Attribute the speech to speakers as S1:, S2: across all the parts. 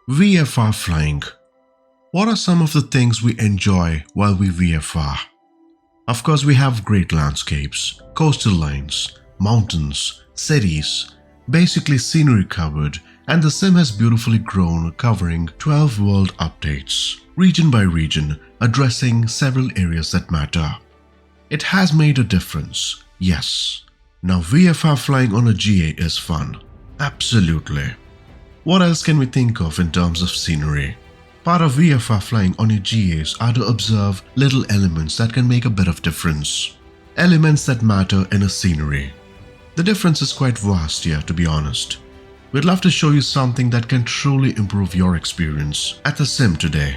S1: VFR flying. What are some of the things we enjoy while we VFR? Of course, we have great landscapes, coastal lines, mountains, cities, basically scenery covered, and the sim has beautifully grown, covering 12 world updates, region by region, addressing several areas that matter. It has made a difference, yes. Now VFR flying on a GA is fun. Absolutely. What else can we think of in terms of scenery? Part of VFR flying on your GAs are to observe little elements that can make a bit of difference. Elements that matter in a scenery. The difference is quite vast here, to be honest. We'd love to show you something that can truly improve your experience at the sim today.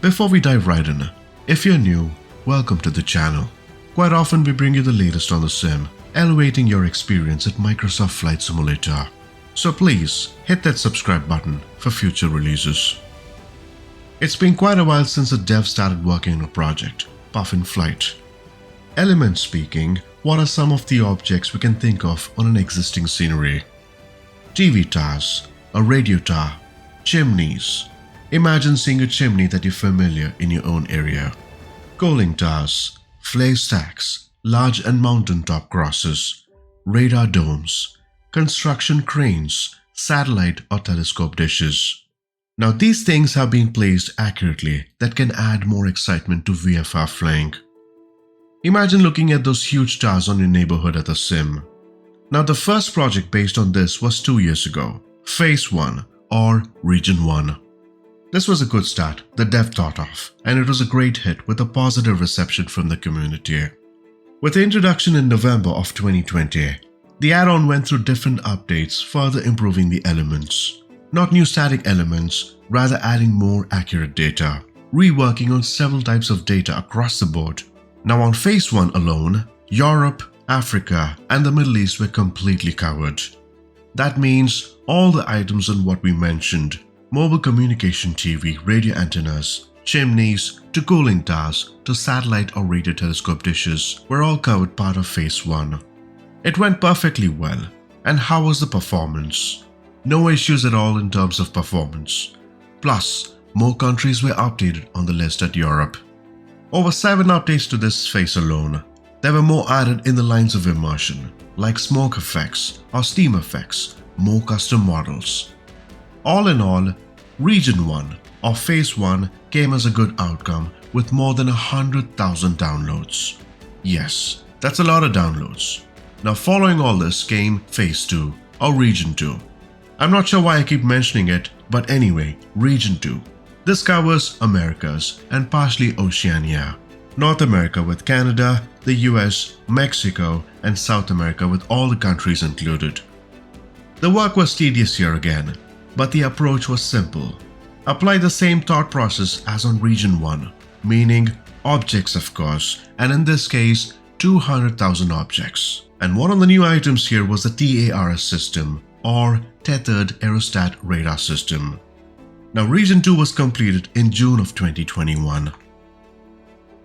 S1: Before we dive right in, if you're new, welcome to the channel. Quite often we bring you the latest on the sim, elevating your experience at Microsoft Flight Simulator. So please hit that subscribe button for future releases. It's been quite a while since the dev started working on a project, Puffinflight. Element speaking, what are some of the objects we can think of on an existing scenery? TV towers, a radio tower, chimneys. Imagine seeing a chimney that you're familiar in your own area. Coaling towers, flare stacks, large and mountaintop crosses, radar domes, construction cranes, satellite or telescope dishes. Now these things have been placed accurately that can add more excitement to VFR flying. Imagine looking at those huge towers on your neighborhood at the sim. Now the first project based on this was 2 years ago, Phase 1 or Region 1. This was a good start the dev thought of, and it was a great hit with a positive reception from the community. With the introduction in November of 2020, the add-on went through different updates, further improving the elements. Not new static elements, rather adding more accurate data, reworking on several types of data across the board. Now on Phase 1 alone, Europe, Africa, and the Middle East were completely covered. That means all the items on what we mentioned, mobile communication TV, radio antennas, chimneys, to cooling towers, to satellite or radio telescope dishes were all covered part of Phase 1. It went perfectly well. And how was the performance? No issues at all in terms of performance. Plus, more countries were updated on the list at Europe. Over 7 updates to this phase alone. There were more added in the lines of immersion, like smoke effects or steam effects, more custom models. All in all, Region 1 or Phase 1 came as a good outcome with more than 100,000 downloads. Yes, that's a lot of downloads. Now following all this came Phase 2 or Region 2. I'm not sure why I keep mentioning it, but anyway, Region 2. This covers Americas and partially Oceania. North America with Canada, the US, Mexico, and South America with all the countries included. The work was tedious here again, but the approach was simple. Apply the same thought process as on Region 1, meaning objects of course, and in this case 200,000 objects. And one of the new items here was the TARS system, or Tethered Aerostat Radar System. Now Region 2 was completed in June of 2021.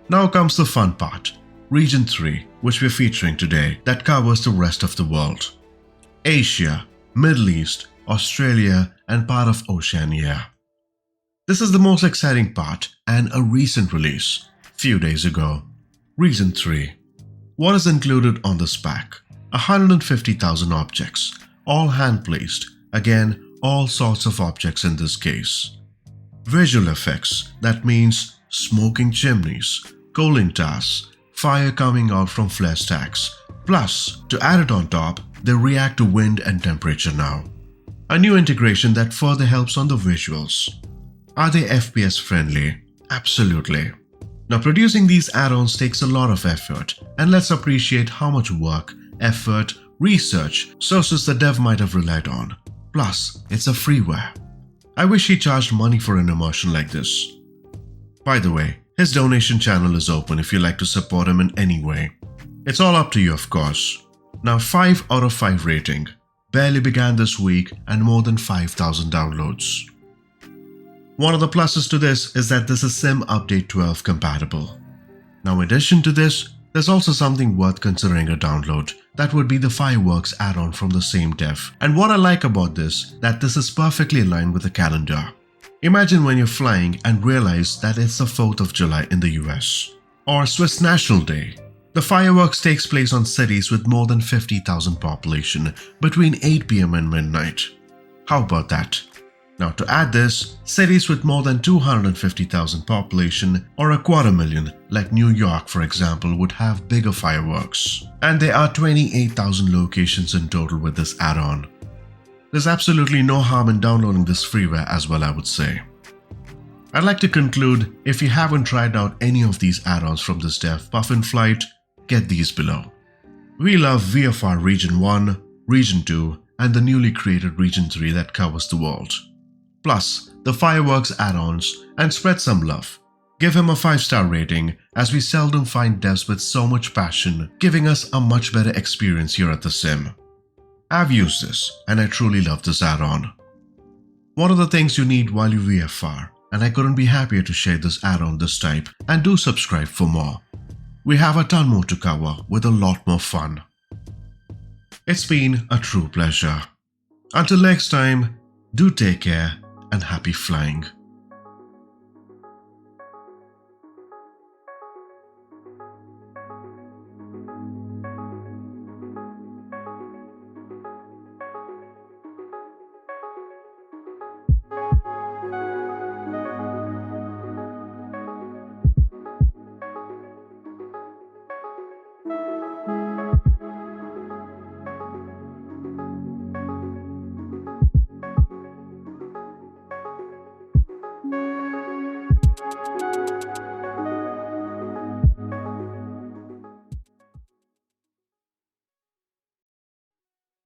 S1: Now comes the fun part, Region 3, which we're featuring today, that covers the rest of the world. Asia, Middle East, Australia, and part of Oceania. This is the most exciting part and a recent release, few days ago. Region 3. What is included on this pack? 150,000 objects, all hand-placed, again all sorts of objects in this case. Visual effects, that means smoking chimneys, coaling towers, fire coming out from flare stacks. Plus, to add it on top, they react to wind and temperature now. A new integration that further helps on the visuals. Are they FPS friendly? Absolutely. Now producing these add-ons takes a lot of effort, and let's appreciate how much work, effort, research, sources the dev might have relied on. Plus, it's a freeware. I wish he charged money for an immersion like this. By the way, his donation channel is open if you'd like to support him in any way. It's all up to you, of course. Now 5 out of 5 rating. barely began this week and more than 5,000 downloads. One of the pluses to this is that this is Sim Update 12 compatible. Now in addition to this, there's also something worth considering a download. That would be the Fireworks add-on from the same dev. And what I like about this, that this is perfectly aligned with the calendar. Imagine when you're flying and realize that it's the 4th of July in the US. Or Swiss National Day. The fireworks takes place on cities with more than 50,000 population between 8 PM and midnight. How about that? Now to add this, cities with more than 250,000 population or 250,000 like New York for example would have bigger fireworks. And there are 28,000 locations in total with this add-on. There's absolutely no harm in downloading this freeware as well, I would say. I'd like to conclude, if you haven't tried out any of these add-ons from this dev, Puffinflight, get these below. We love VFR Region 1, Region 2 and the newly created Region 3 that covers the world. Plus, the Fireworks add-ons, and spread some love. Give him a 5-star rating, as we seldom find devs with so much passion, giving us a much better experience here at The Sim. I've used this, and I truly love this add-on. One of the things you need while you VFR, and I couldn't be happier to share this add-on this type, and do subscribe for more. We have a ton more to cover with a lot more fun. It's been a true pleasure. Until next time, do take care and happy flying.